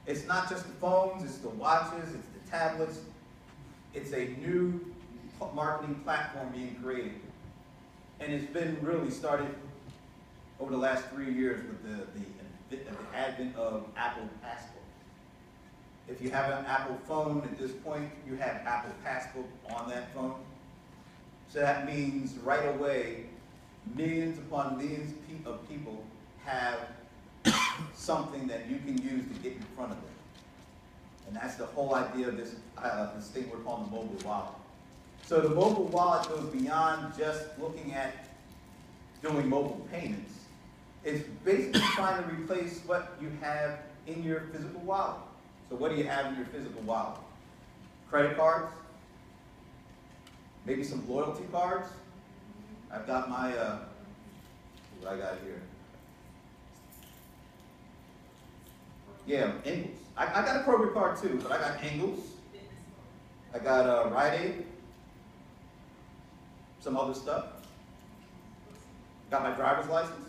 It's not just the phones, it's the watches, it's the tablets. It's a new marketing platform being created. And it's been really started over the last 3 years with the advent of Apple Passport. If you have an Apple phone at this point, you have Apple Passport on that phone. So that means right away, millions upon millions of people have something that you can use to get in front of them. And that's the whole idea of this thing we're calling the mobile wallet. So the mobile wallet goes beyond just looking at doing mobile payments. It's basically trying to replace what you have in your physical wallet. So what do you have in your physical wallet? Credit cards, maybe some loyalty cards. I've got my, what I got here? Yeah, Ingles. I got a Kroger card too, but I got Ingles. I got Rite Aid. Some other stuff. Got my driver's license.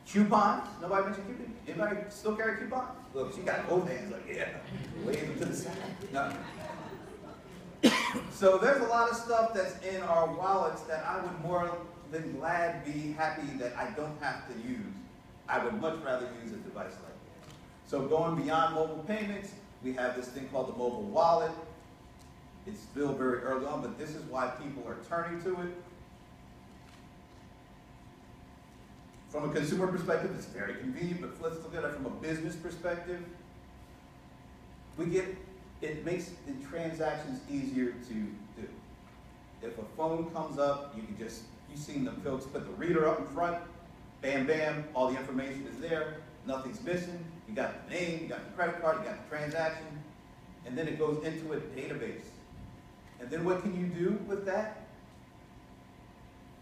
Coupons. Nobody mentioned coupons. Anybody still carry coupons? Look, she got both hands like, yeah. Wave them to the side. No. So there's a lot of stuff that's in our wallets that I would more than glad be happy that I don't have to use. I would much rather use a device like that. So going beyond mobile payments, we have this thing called the mobile wallet. It's still very early on, but this is why people are turning to it. From a consumer perspective, it's very convenient, but let's look at it from a business perspective. It makes the transactions easier to do. If a phone comes up, you can just, you've seen the folks put the reader up in front, bam, bam, all the information is there, nothing's missing. You got the name, you got the credit card, you got the transaction, and then it goes into a database. And then what can you do with that?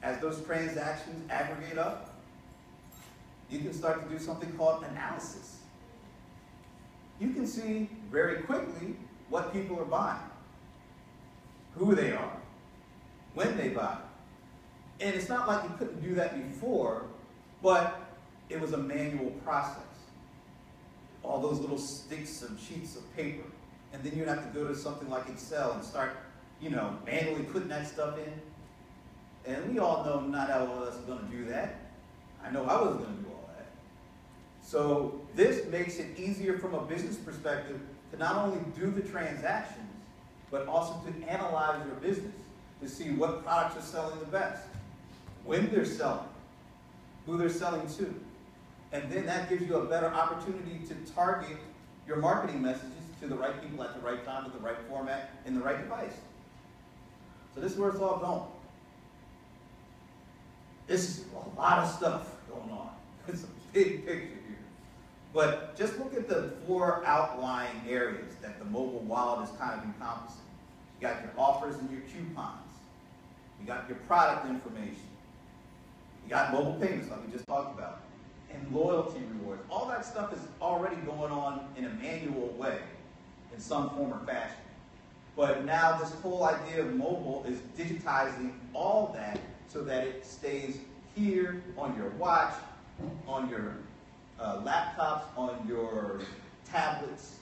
As those transactions aggregate up, you can start to do something called analysis. You can see very quickly what people are buying, who they are, when they buy. And it's not like you couldn't do that before, but it was a manual process. All those little sticks of sheets of paper. And then you'd have to go to something like Excel and start, manually putting that stuff in. And we all know not all of us are going to do that. I know I wasn't going to do all that. So this makes it easier from a business perspective to not only do the transactions, but also to analyze your business to see what products are selling the best, when they're selling, who they're selling to. And then that gives you a better opportunity to target your marketing messages to the right people at the right time, with the right format, in the right device. So this is where it's all going. This is a lot of stuff going on. It's a big picture here. But just look at the 4 outlying areas that the mobile wallet is kind of encompassing. You got your offers and your coupons. You got your product information. You got mobile payments like we just talked about. And loyalty rewards. All that stuff is already going on in a manual way in some form or fashion. But now this whole idea of mobile is digitizing all that so that it stays here on your watch, on your laptops, on your tablets,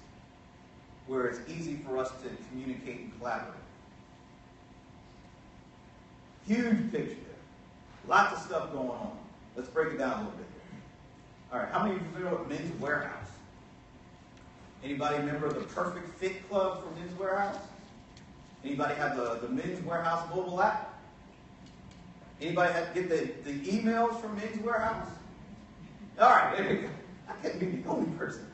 where it's easy for us to communicate and collaborate. Huge picture there. Lots of stuff going on. Let's break it down a little bit. All right, how many of you are familiar with Men's Warehouse? Anybody remember the Perfect Fit Club from Men's Warehouse? Anybody have the Men's Warehouse mobile app? Anybody get the emails from Men's Warehouse? All right, there we go. I can't be the only person.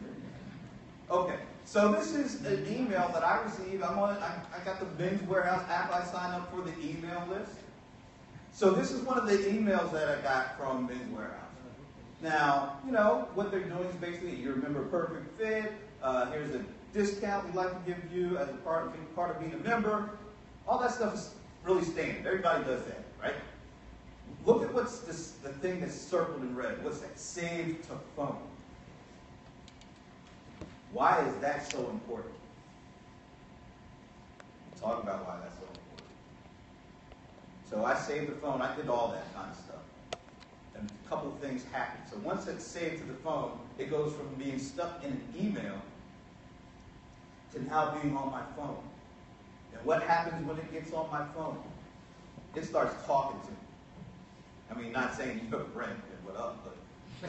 Okay, so this is an email that I received. I got the Men's Warehouse app. I signed up for the email list. So this is one of the emails that I got from Men's Warehouse. Now, what they're doing is basically, you remember Perfect Fit, here's a discount we'd like to give you as a part of being a member. All that stuff is really standard. Everybody does that, right? Look at what's the thing that's circled in red. What's that? Save to phone. Why is that so important? We'll talk about why that's so important. So I saved the phone. I did all that kind of stuff. and a couple of things happen. So once it's saved to the phone, it goes from being stuck in an email to now being on my phone. And what happens when it gets on my phone? It starts talking to me. I mean, not saying you're Brent and what up, but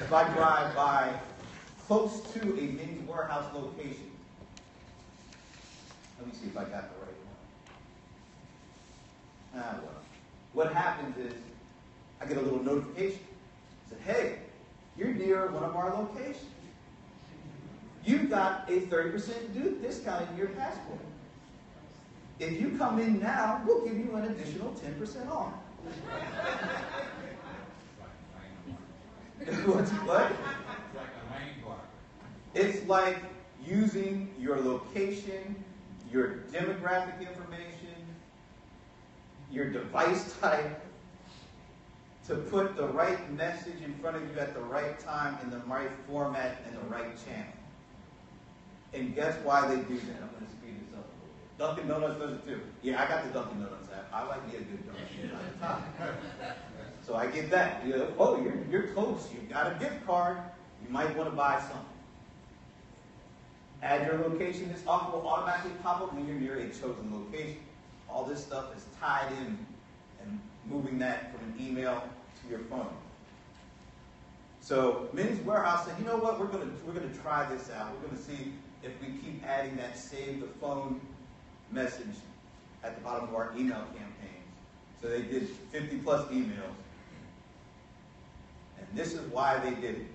if I drive by close to a Men's Warehouse location, let me see if I got the right one. Well. What happens is I get a little notification. It said, hey, you're near one of our locations. You've got a 30% discount in your passport. If you come in now, we'll give you an additional 10% off. What? It's like using your location, your demographic information, your device type, to put the right message in front of you at the right time in the right format and the right channel. And guess why they do that? I'm going to speed this up a little bit. Dunkin' Donuts does it too. Yeah, I got the Dunkin' Donuts app. I like me a good donut. So I get that. You know, oh, you're close. You've got a gift card. You might want to buy something. Add your location. This offer will automatically pop up when you're near a chosen location. All this stuff is tied in and moving that from an email to your phone. So Men's Warehouse said, you know what, we're going to try this out. We're going to see if we keep adding that save the phone message at the bottom of our email campaigns. So they did 50 plus emails. And this is why they did it.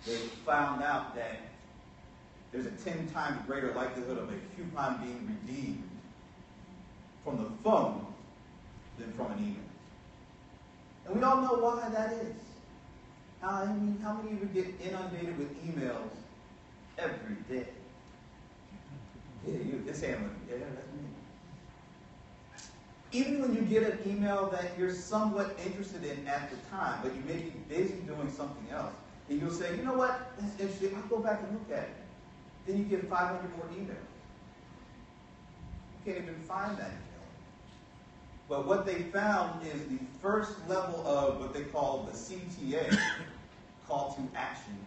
They found out that there's a 10 times greater likelihood of a coupon being redeemed from the phone than from an email. And we all know why that is. How many of you get inundated with emails every day? Yeah, this hand, yeah, that's me. Even when you get an email that you're somewhat interested in at the time, but you may be busy doing something else, and you'll say, you know what, that's interesting, I'll go back and look at it. Then you get 500 more emails. You can't even find that email. But what they found is the first level of what they call the CTA, call to action,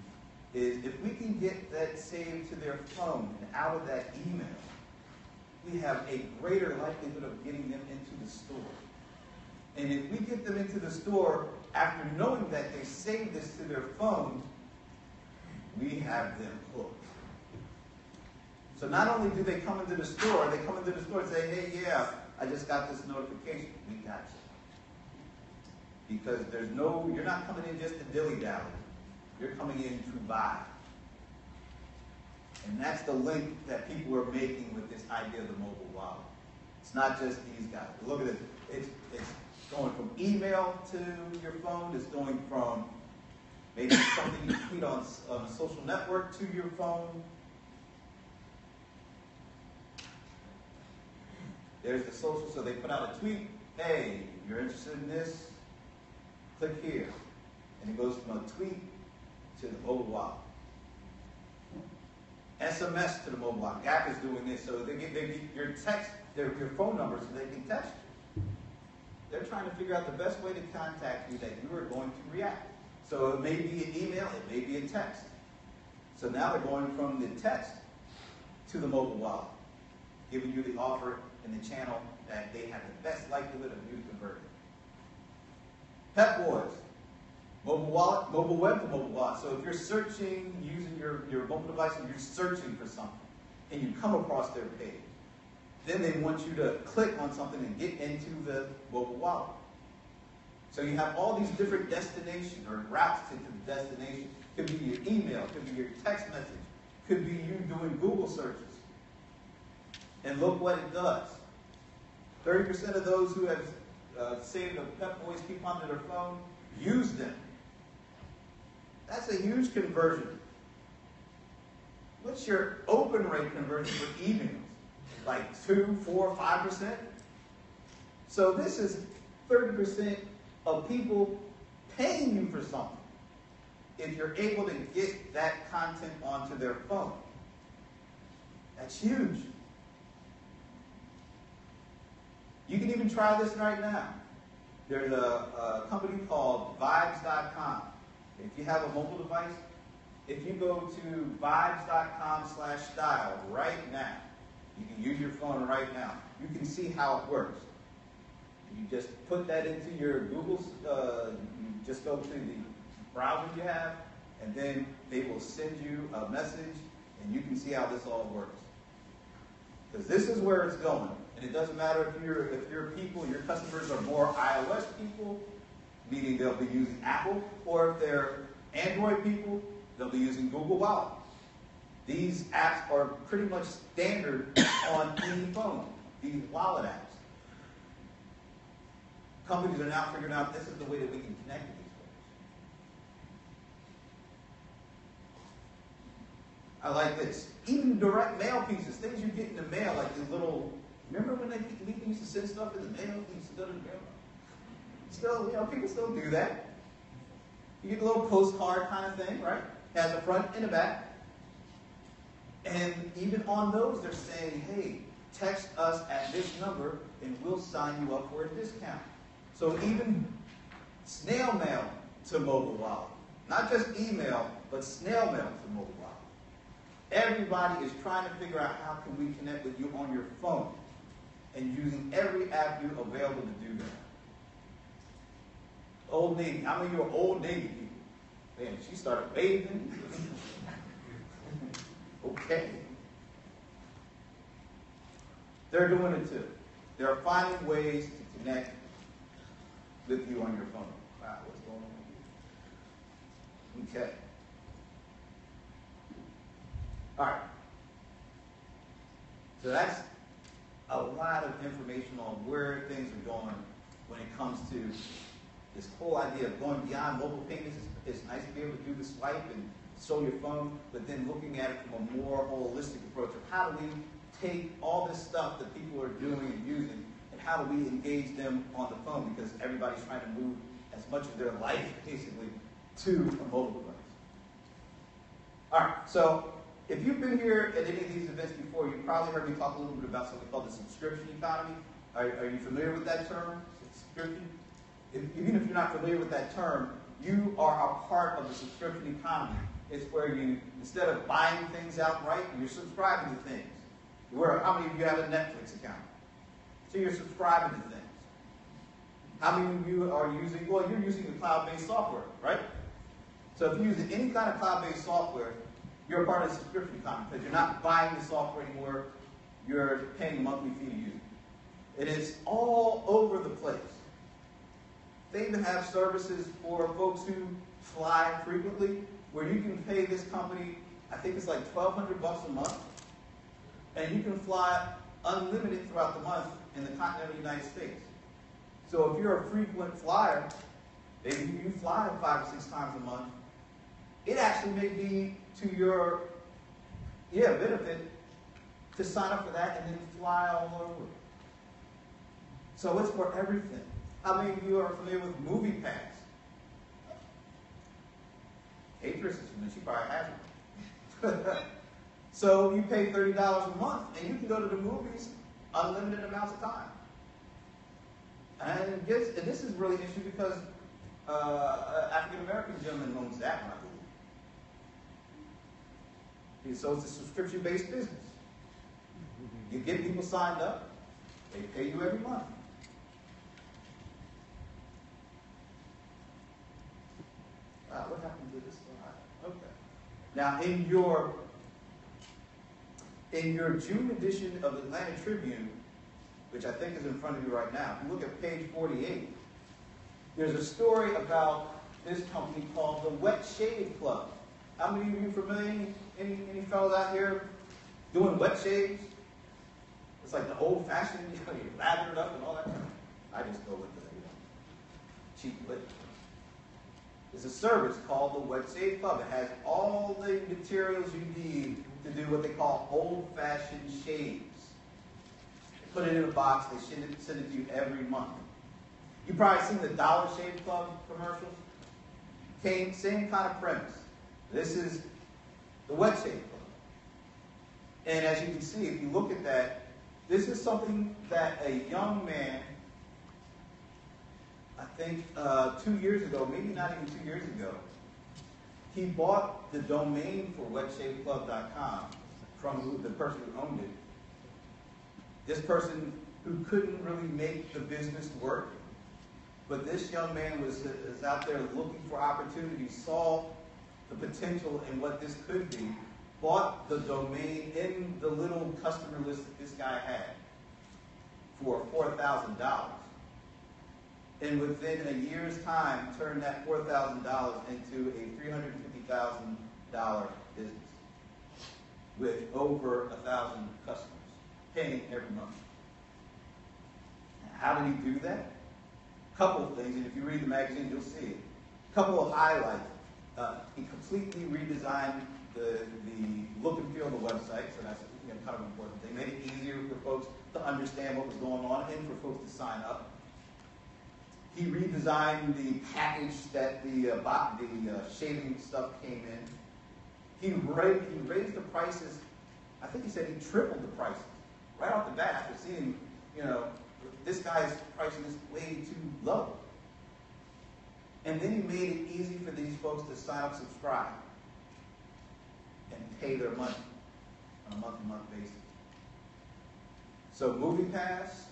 is if we can get that saved to their phone and out of that email, we have a greater likelihood of getting them into the store. And if we get them into the store after knowing that they saved this to their phone, we have them hooked. So not only do they come into the store, they come into the store and say, hey, yeah, I just got this notification. We got you. Because you're not coming in just to dilly-dally. You're coming in to buy. And that's the link that people are making with this idea of the mobile wallet. It's not just these guys. Look at it. It's going from email to your phone. It's going from maybe something you tweet on a social network to your phone. There's the social, so they put out a tweet, hey, you're interested in this? Click here. And it goes from a tweet to the mobile wallet. SMS to the mobile wallet. Gap is doing this, so they get your text, your phone number so they can text you. They're trying to figure out the best way to contact you that you are going to react. So it may be an email, it may be a text. So now they're going from the text to the mobile wallet, giving you the offer and the channel that they have the best likelihood of you converting. Pep Boys, mobile wallet, mobile web to mobile wallet. So if you're searching, using your mobile device and you're searching for something, and you come across their page, then they want you to click on something and get into the mobile wallet. So you have all these different destinations or routes to the destination. Could be your email, could be your text message, could be you doing Google searches. And look what it does. 30% of those who have saved a Pep Boys coupon to their phone use them. That's a huge conversion. What's your open rate conversion for emails? Like 2, 4, 5%? So this is 30% of people paying you for something if you're able to get that content onto their phone. That's huge. You can even try this right now. There's a company called Vibes.com. If you have a mobile device, if you go to Vibes.com/style right now, you can use your phone right now. You can see how it works. You just put that into your Google, you just go to the browser you have, and then they will send you a message, and you can see how this all works. Because this is where it's going. And it doesn't matter if your people, your customers are more iOS people, meaning they'll be using Apple, or if they're Android people, they'll be using Google Wallet. These apps are pretty much standard on any phone, these wallet apps. Companies are now figuring out this is the way that we can connect with these folks. I like this. Even direct mail pieces, things you get in the mail, like these little, remember when we used to send stuff in the mail? We used to go to the mail. Still, people still do that. You get a little postcard kind of thing, right? It has a front and a back. And even on those, they're saying, hey, text us at this number and we'll sign you up for a discount. So even snail mail to mobile wallet. Not just email, but snail mail to mobile wallet. Everybody is trying to figure out how can we connect with you on your phone and using every avenue available to do that. Old Navy. How many of you are Old Navy people? Man, she started bathing. Okay. They're doing it too. They're finding ways to connect with you on your phone. Wow, what's going on here? Okay. All right. So that's a lot of information on where things are going when it comes to this whole idea of going beyond mobile payments. It's nice to be able to do the swipe and show your phone, but then looking at it from a more holistic approach of how do we take all this stuff that people are doing and using, and how do we engage them on the phone, because everybody's trying to move as much of their life, basically, to a mobile device. All right, so if you've been here at any of these events before, you've probably heard me talk a little bit about something called the subscription economy. Are you familiar with that term, subscription? Even if you're not familiar with that term, you are a part of the subscription economy. It's where you, instead of buying things outright, you're subscribing to things. How many of you have a Netflix account? So you're subscribing to things. How many of you are using, well, you're using the cloud-based software, right? So if you're using any kind of cloud-based software, you're a part of the subscription economy because you're not buying the software anymore. You're paying a monthly fee to use it. It is all over the place. They even have services for folks who fly frequently, where you can pay this company, I think it's like $1,200 a month, and you can fly unlimited throughout the month in the continental United States. So if you're a frequent flyer, maybe you fly 5 or 6 times a month, it actually may be to your benefit to sign up for that and then fly all over. So it's for everything. How many of you are familiar with MoviePass? Hatris is familiar. She probably has one. So you pay $30 a month, and you can go to the movies unlimited amounts of time. And this is really interesting because African-American gentleman owns that one, I believe. So it's a subscription-based business. You get people signed up, they pay you every month. What happened to this slide? Okay. Now, in your June edition of the Atlanta Tribune, which I think is in front of you right now, if you look at page 48, there's a story about this company called the Wet Shave Club. How many of you familiar? Any fellas out here doing wet shaves? It's like the old-fashioned, you lather it up and all that. I just go with the cheap liquid. There's a service called the Wet Shave Club. It has all the materials you need to do what they call old-fashioned shaves. They put it in a box. They send it to you every month. You've probably seen the Dollar Shave Club commercials. Same kind of premise. This is the Wet Shave Club. And as you can see, if you look at that, this is something that a young man I think 2 years ago, maybe not even 2 years ago, he bought the domain for wetshaveclub.com from the person who owned it. This person who couldn't really make the business work, but this young man was out there looking for opportunities, saw the potential in what this could be, bought the domain in the little customer list that this guy had for $4,000. And within a year's time, turned that $4,000 into a $350,000 business with over 1,000 customers paying every month. How did he do that? A couple of things, and if you read the magazine, you'll see it. A couple of highlights. He completely redesigned the look and feel of the website, so that's kind of an important thing. Made it easier for folks to understand what was going on and for folks to sign up. He redesigned the package that the shaving stuff came in. He raised the prices. I think he said he tripled the prices right off the bat. After seeing, this guy's pricing is way too low. And then he made it easy for these folks to sign up, subscribe, and pay their money on a month-to-month basis. So Moving Pass,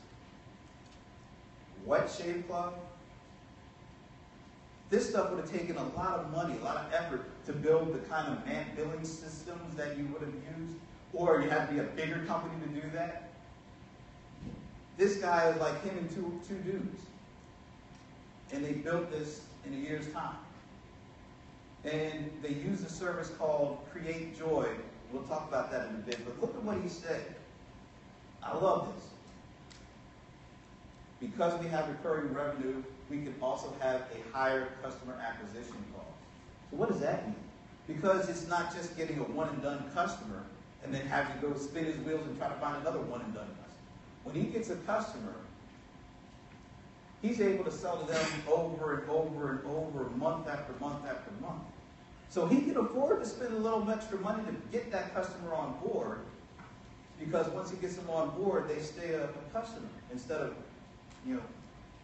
Wet Shave Club, this stuff would have taken a lot of money, a lot of effort to build the kind of billing systems that you would have used, or you had to be a bigger company to do that. This guy is like him and two dudes. And they built this in a year's time. And they used a service called Create Joy. We'll talk about that in a bit, but look at what he said. I love this. Because we have recurring revenue, we can also have a higher customer acquisition cost. So what does that mean? Because it's not just getting a one-and-done customer and then having to go spin his wheels and try to find another one-and-done customer. When he gets a customer, he's able to sell to them over and over and over, month after month after month. So he can afford to spend a little extra money to get that customer on board, because once he gets them on board, they stay a customer instead of,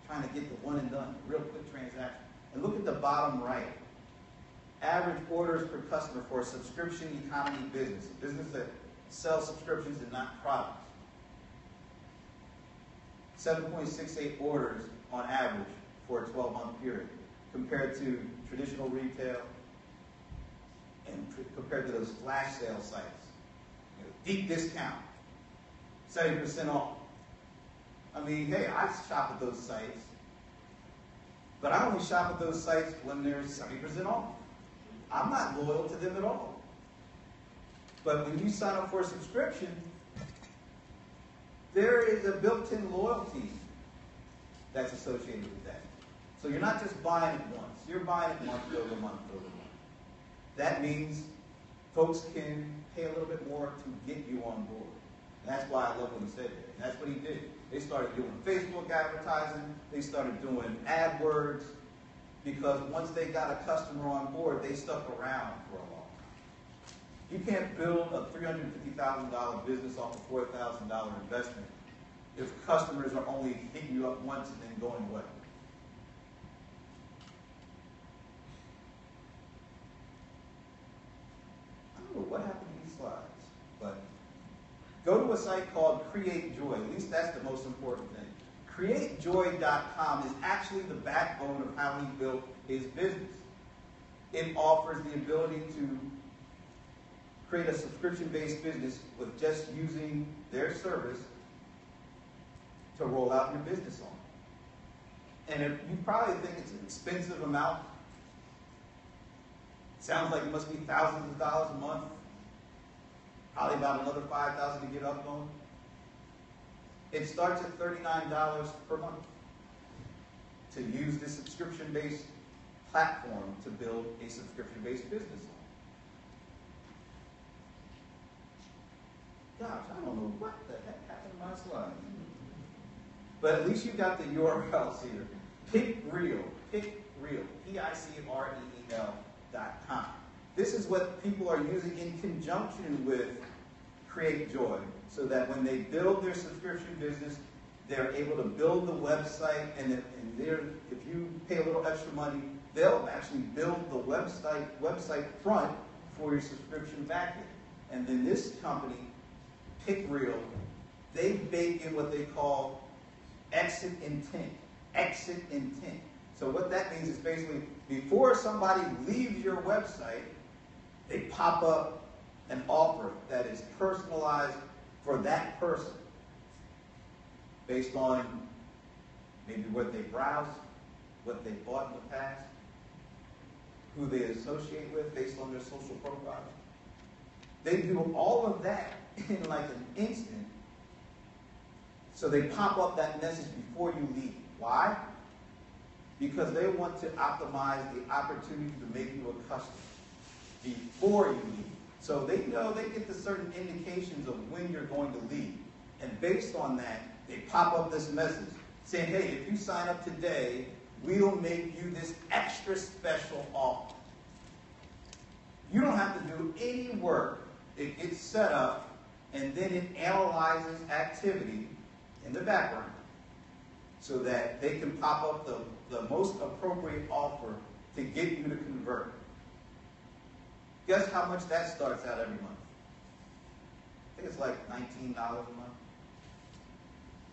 trying to get the one and done, real quick transaction. And look at the bottom right. Average orders per customer for a subscription economy business, a business that sells subscriptions and not products. 7.68 orders on average for a 12-month period, compared to traditional retail and compared to those flash sale sites. Deep discount, 70% off. I mean, hey, I shop at those sites, but I only shop at those sites when they're 70% off. I'm not loyal to them at all. But when you sign up for a subscription, there is a built-in loyalty that's associated with that. So you're not just buying it once. You're buying it month over month over month. That means folks can pay a little bit more to get you on board. And that's why I love what he said there. And that's what he did. They started doing Facebook advertising. They started doing AdWords. Because once they got a customer on board, they stuck around for a long time. You can't build a $350,000 business off a $4,000 investment if customers are only hitting you up once and then going away. I don't know what happened to these slides, but go to a site called Create Joy. At least that's the most important thing. CreateJoy.com is actually the backbone of how he built his business. It offers the ability to create a subscription-based business with just using their service to roll out your business on. And if you probably think it's an expensive amount. Sounds like it must be thousands of dollars a month. Probably about another $5,000 to get up on. It starts at $39 per month to use this subscription-based platform to build a subscription-based business on. Gosh, I don't know what the heck happened to my slides. But at least you got the URLs here. PicReal, PicReal.com. This is what people are using in conjunction with Create Joy, so that when they build their subscription business, they're able to build the website, and if you pay a little extra money, they'll actually build the website front for your subscription backend. And then this company, PickReal, they bake in what they call exit intent. Exit intent. So what that means is basically before somebody leaves your website, they pop up an offer that is personalized for that person based on maybe what they browsed, what they bought in the past, who they associate with based on their social profile. They do all of that in like an instant. So they pop up that message before you leave. Why? Because they want to optimize the opportunity to make you a customer before you leave. So they know they get the certain indications of when you're going to leave. And based on that, they pop up this message saying, hey, if you sign up today, we'll make you this extra special offer. You don't have to do any work. It gets set up, and then it analyzes activity in the background so that they can pop up the most appropriate offer to get you to convert. Guess how much that starts out every month? I think it's like $19 a month.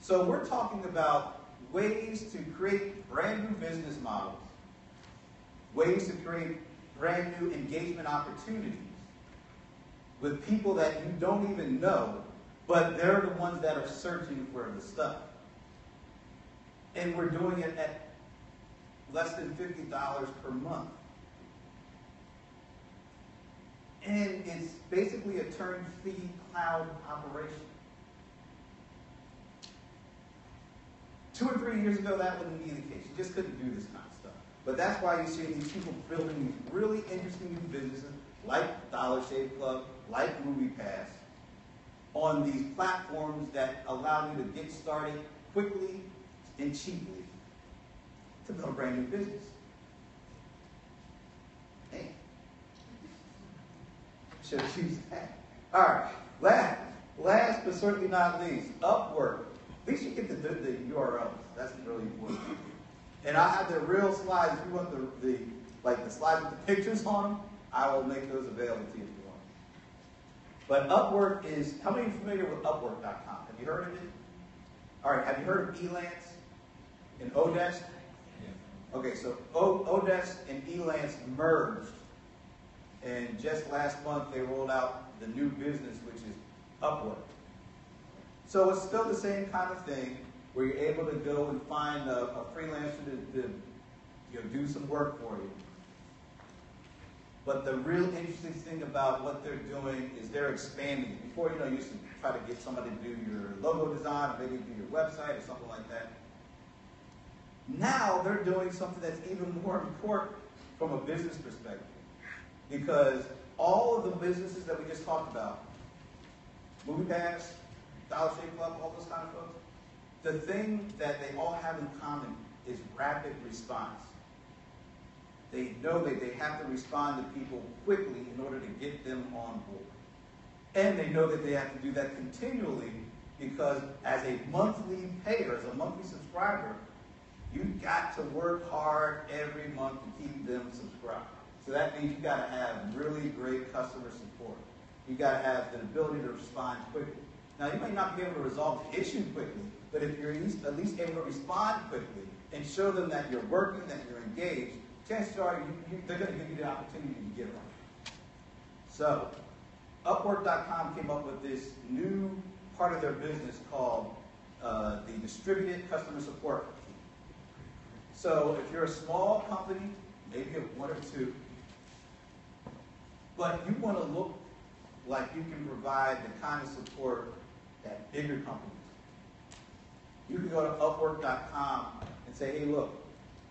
So we're talking about ways to create brand new business models, ways to create brand new engagement opportunities with people that you don't even know, but they're the ones that are searching for the stuff. And we're doing it at less than $50 per month. And it's basically a turnkey cloud operation. 2 or 3 years ago, that wouldn't be the case. You just couldn't do this kind of stuff. But that's why you see these people building these really interesting new businesses, like Dollar Shave Club, like MoviePass, on these platforms that allow you to get started quickly and cheaply to build a brand new business. Hey. Should have used that. All right. Last but certainly not least, Upwork. At least you get the URLs. That's really important. And I have the real slides. If you want the slides with the pictures on them, I will make those available to you if you want. But Upwork is, how many are familiar with Upwork.com? Have you heard of it? All right, have you heard of Elance and Odesk? Yeah. Okay, so Odesk and Elance merged. And just last month, they rolled out the new business, which is Upwork. So it's still the same kind of thing, where you're able to go and find a freelancer to do some work for you. But the real interesting thing about what they're doing is they're expanding. Before, you used to try to get somebody to do your logo design, or maybe do your website or something like that. Now they're doing something that's even more important from a business perspective. Because all of the businesses that we just talked about, MoviePass, Dollar Shave Club, all those kind of folks, the thing that they all have in common is rapid response. They know that they have to respond to people quickly in order to get them on board. And they know that they have to do that continually because as a monthly payer, as a monthly subscriber, you've got to work hard every month to keep them subscribed. So that means you've got to have really great customer support. You've got to have the ability to respond quickly. Now, you may not be able to resolve the issue quickly, but if you're at least able to respond quickly and show them that you're working, that you're engaged, chances are they're going to give you the opportunity to get right. So, Upwork.com came up with this new part of their business called the distributed customer support. So, if you're a small company, maybe of 1 or 2, but you want to look like you can provide the kind of support that bigger companies. You can go to Upwork.com and say, hey, look,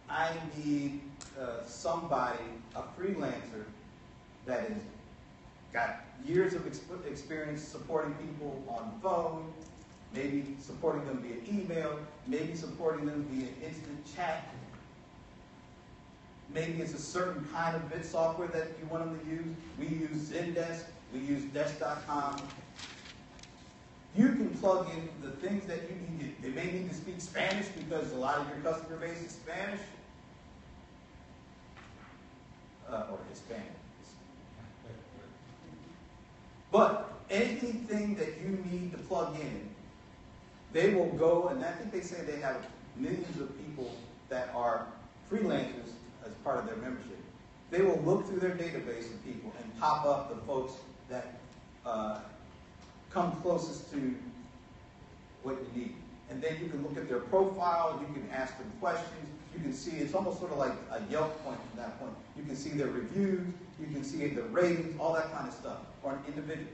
I need somebody, a freelancer, that has got years of experience supporting people on the phone, maybe supporting them via email, maybe supporting them via instant chat. Maybe it's a certain kind of bid software that you want them to use. We use Zendesk. We use Desk.com. You can plug in the things that you need. They may need to speak Spanish because a lot of your customer base is Spanish or Hispanic. But anything that you need to plug in, they will go, and I think they say they have millions of people that are freelancers as part of their membership. They will look through their database of people and pop up the folks that come closest to what you need. And then you can look at their profile, you can ask them questions, you can see, it's almost sort of like a Yelp point from that point. You can see their reviews, you can see the ratings, all that kind of stuff, or an individual.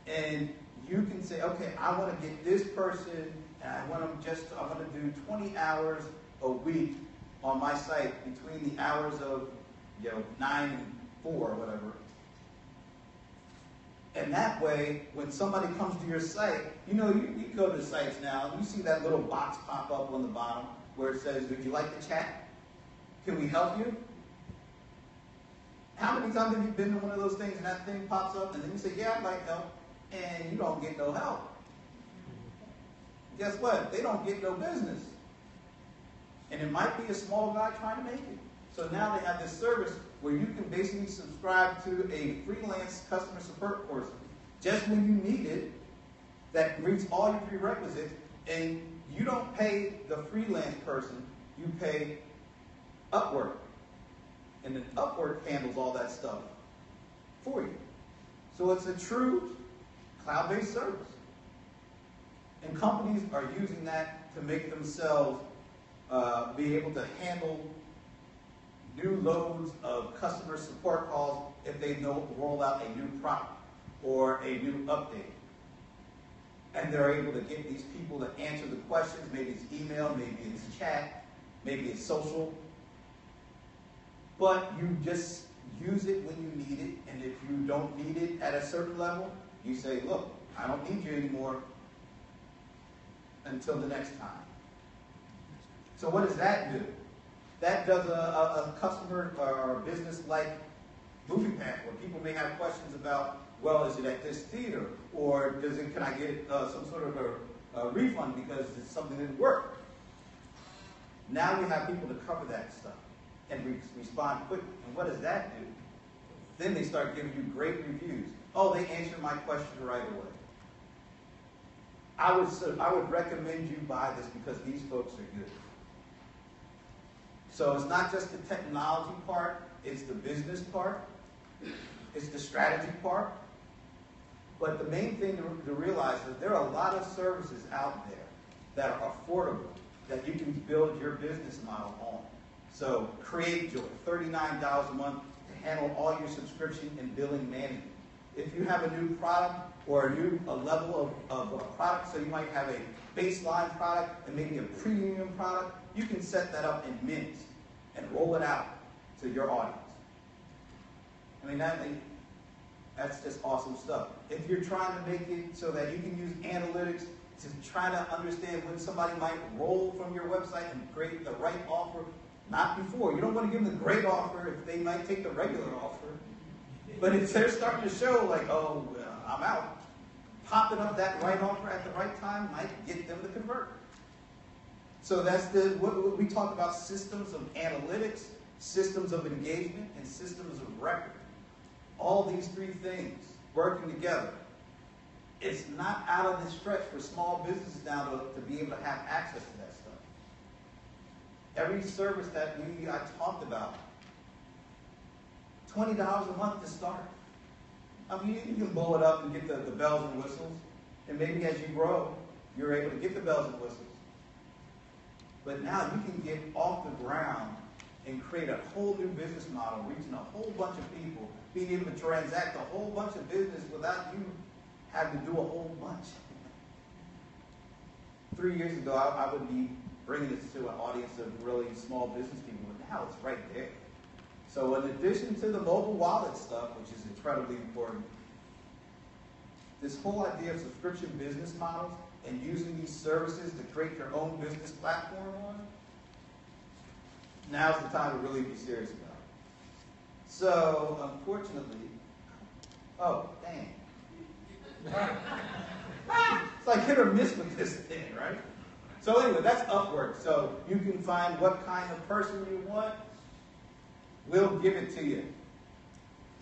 And you can say, okay, I want to get this person, and I want to do 20 hours a week on my site between the hours of 9 and 4 or whatever. And that way, when somebody comes to your site, you go to the sites now, and you see that little box pop up on the bottom where it says, would you like to chat? Can we help you? How many times have you been to one of those things and that thing pops up, and then you say, yeah, I'd like help, and you don't get no help? Guess what? They don't get no business. And it might be a small guy trying to make it. So now they have this service where you can basically subscribe to a freelance customer support course just when you need it that meets all your prerequisites, and you don't pay the freelance person, you pay Upwork. And then Upwork handles all that stuff for you. So it's a true cloud-based service. And companies are using that to make themselves be able to handle new loads of customer support calls if they roll out a new product or a new update. And they're able to get these people to answer the questions. Maybe it's email, maybe it's chat, maybe it's social. But you just use it when you need it. And if you don't need it at a certain level, you say, look, I don't need you anymore until the next time. So what does that do? That does a customer or a business like MoviePack, where people may have questions about, well, is it at this theater? Or can I get some sort of a refund because something didn't work? Now you have people to cover that stuff and respond quickly. And what does that do? Then they start giving you great reviews. Oh, they answered my question right away. I would recommend you buy this because these folks are good. So it's not just the technology part, it's the business part, it's the strategy part. But the main thing to realize is there are a lot of services out there that are affordable, that you can build your business model on. So CreateJoy, $39 a month to handle all your subscription and billing management. If you have a new product or a level of a product, so you might have a baseline product and maybe a premium product, you can set that up in minutes and roll it out to your audience. I mean, that's just awesome stuff. If you're trying to make it so that you can use analytics to try to understand when somebody might roll from your website and create the right offer, not before. You don't want to give them the great offer if they might take the regular offer. But if they're starting to show like, oh, I'm out, popping up that right offer at the right time might get them to convert. So that's what we talk about: systems of analytics, systems of engagement, and systems of record. All these three things working together. It's not out of the stretch for small businesses now to be able to have access to that stuff. Every service that I talked about, $20 a month to start. I mean, you can blow it up and get the bells and whistles, and maybe as you grow, you're able to get the bells and whistles. But now you can get off the ground and create a whole new business model, reaching a whole bunch of people, being able to transact a whole bunch of business without you having to do a whole bunch. 3 years ago, I would be bringing this to an audience of really small business people, but now it's right there. So in addition to the mobile wallet stuff, which is incredibly important, this whole idea of subscription business models and using these services to create your own business platform on, now's the time to really be serious about it. So, unfortunately, oh, dang. It's like hit or miss with this thing, right? So anyway, that's Upwork. So you can find what kind of person you want. We'll give it to you.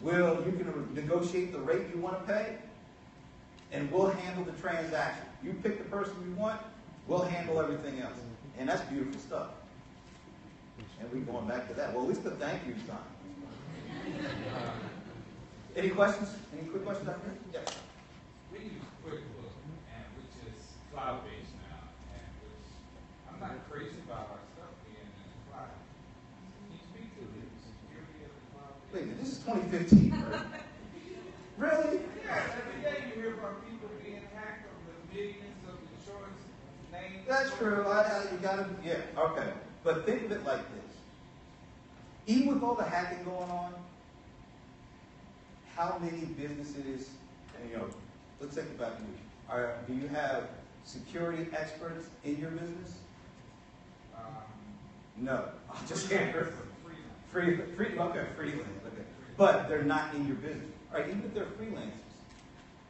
You can negotiate the rate you want to pay, and we'll handle the transaction. You pick the person you want, we'll handle everything else. And that's beautiful stuff. And we're going back to that. Well, at least the thank you sign. Any questions? Any quick questions out there? Yes. We use QuickBooks, and which is cloud-based now, and which I'm not crazy about our stuff being in the cloud. Can you speak to the security of the cloud? Wait a minute, this is 2015, right? Really? Yeah, every day you hear about people being hacked over the millions of insurance names. That's true. You gotta, yeah, okay. But think of it like this. Even with all the hacking going on, how many businesses, and let's think about you. Do you have security experts in your business? No. I'll just answer. Freelance. Okay, freelance. Okay. But they're not in your business. All right, even if they're freelancers,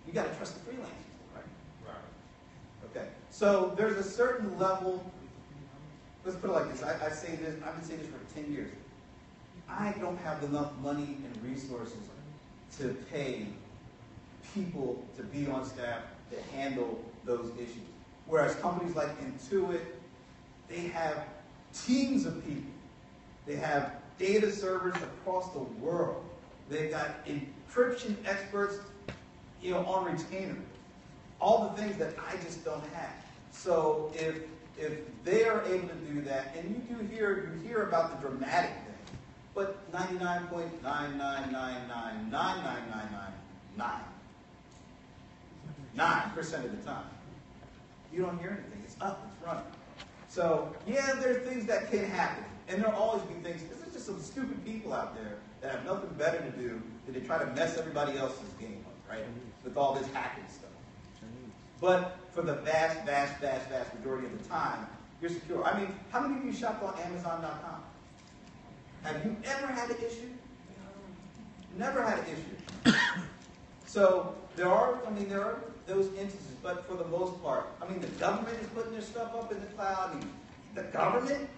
you got to trust the freelancers, right? Right. Okay. So there's a certain level. Let's put it like this. I say this. I've been saying this for 10 years. I don't have enough money and resources to pay people to be on staff to handle those issues. Whereas companies like Intuit, they have teams of people. They have data servers across the world. They've got encryption experts, on retainer. All the things that I just don't have. So if they are able to do that, and you hear about the dramatic thing, but 99.9999999% of the time, you don't hear anything. It's up, it's running. So yeah, there are things that can happen, and there'll always be things. There's just some stupid people out there that have nothing better to do than to try to mess everybody else's game up, right? With all this hacking stuff. But for the vast majority of the time, you're secure. I mean, how many of you shop on Amazon.com? Have you ever had an issue? Never had an issue. So there are those instances, but for the most part, the government is putting their stuff up in the cloud. The government?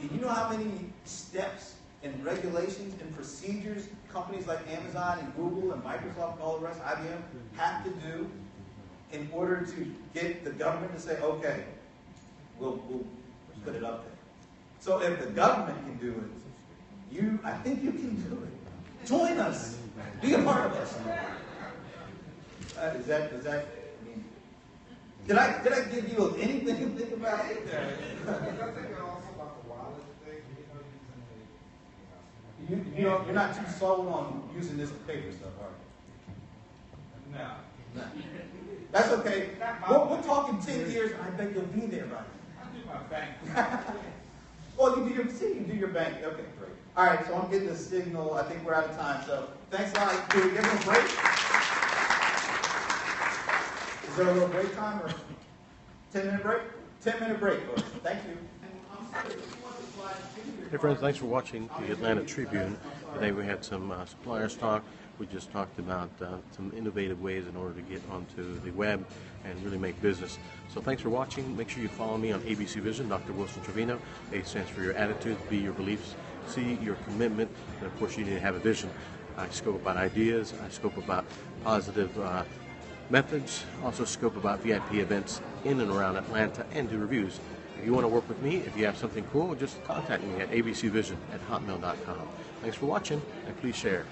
And you know how many steps and regulations and procedures companies like Amazon and Google and Microsoft and all the rest, IBM, have to do in order to get the government to say, okay, we'll put it up there. So if the government can do it, I think you can do it. Join us. Be a part of us. Did I give you anything to think about? I think also about the wallet thing. You're not too sold on using this to pay for stuff, are you? No. That's okay. We're talking 10 years, and I bet you'll be there by then. I do my bank. Well, you do your bank. Okay, great. All right, so I'm getting the signal. I think we're out of time. So thanks a lot. Can we give them a break? Is there a little break time or 10-minute break? 10-minute break, folks. Thank you. Hey friends, thanks for watching the Atlanta Tribune. Today we had some suppliers talk. We just talked about some innovative ways in order to get onto the web and really make business. So thanks for watching. Make sure you follow me on ABC Vision, Dr. Wilson Trevino. A stands for your attitude, B your beliefs, C your commitment, and of course you need to have a vision. I scope about ideas, I scope about positive methods, also scope about VIP events in and around Atlanta, and do reviews. If you want to work with me, if you have something cool, just contact me at abcvision@hotmail.com. Thanks for watching, and please share.